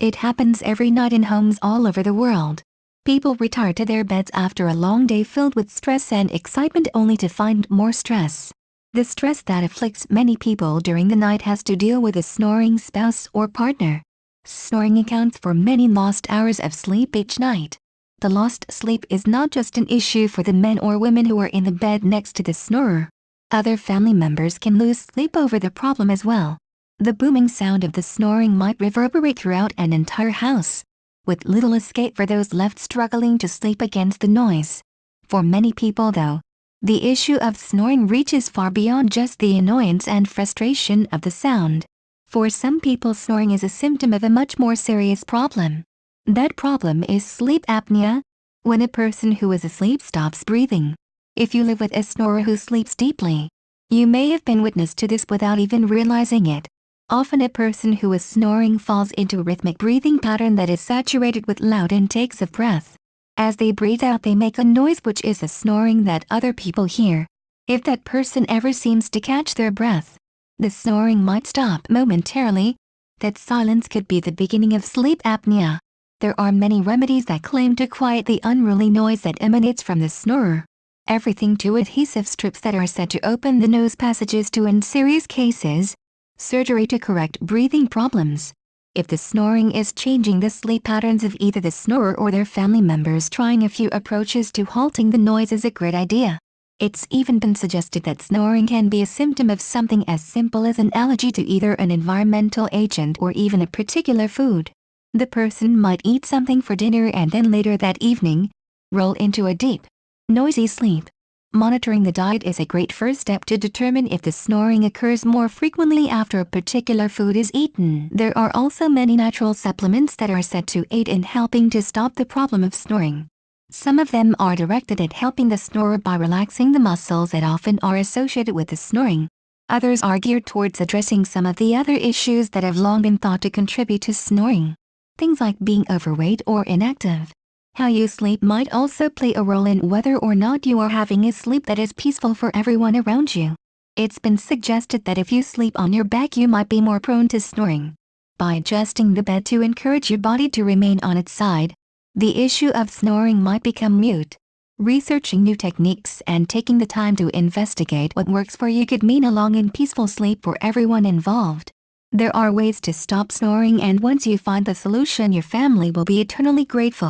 It happens every night in homes all over the world. People retire to their beds after a long day filled with stress and excitement only to find more stress. The stress that afflicts many people during the night has to deal with a snoring spouse or partner. Snoring accounts for many lost hours of sleep each night. The lost sleep is not just an issue for the men or women who are in the bed next to the snorer. Other family members can lose sleep over the problem as well. The booming sound of the snoring might reverberate throughout an entire house, with little escape for those left struggling to sleep against the noise. For many people though, the issue of snoring reaches far beyond just the annoyance and frustration of the sound. For some people, snoring is a symptom of a much more serious problem. That problem is sleep apnea, when a person who is asleep stops breathing. If you live with a snorer who sleeps deeply, you may have been witness to this without even realizing it. Often a person who is snoring falls into a rhythmic breathing pattern that is saturated with loud intakes of breath. As they breathe out, they make a noise which is a snoring that other people hear. If that person ever seems to catch their breath, the snoring might stop momentarily. That silence could be the beginning of sleep apnea. There are many remedies that claim to quiet the unruly noise that emanates from the snorer. Everything to adhesive strips that are said to open the nose passages to, in serious cases, surgery to correct breathing problems. If the snoring is changing the sleep patterns of either the snorer or their family members, trying a few approaches to halting the noise is a great idea. It's even been suggested that snoring can be a symptom of something as simple as an allergy to either an environmental agent or even a particular food. The person might eat something for dinner and then later that evening, roll into a deep, noisy sleep. Monitoring the diet is a great first step to determine if the snoring occurs more frequently after a particular food is eaten. There are also many natural supplements that are said to aid in helping to stop the problem of snoring. Some of them are directed at helping the snorer by relaxing the muscles that often are associated with the snoring. Others are geared towards addressing some of the other issues that have long been thought to contribute to snoring. Things like being overweight or inactive. How you sleep might also play a role in whether or not you are having a sleep that is peaceful for everyone around you. It's been suggested that if you sleep on your back, you might be more prone to snoring. By adjusting the bed to encourage your body to remain on its side, the issue of snoring might become moot. Researching new techniques and taking the time to investigate what works for you could mean a long and peaceful sleep for everyone involved. There are ways to stop snoring, and once you find the solution, your family will be eternally grateful.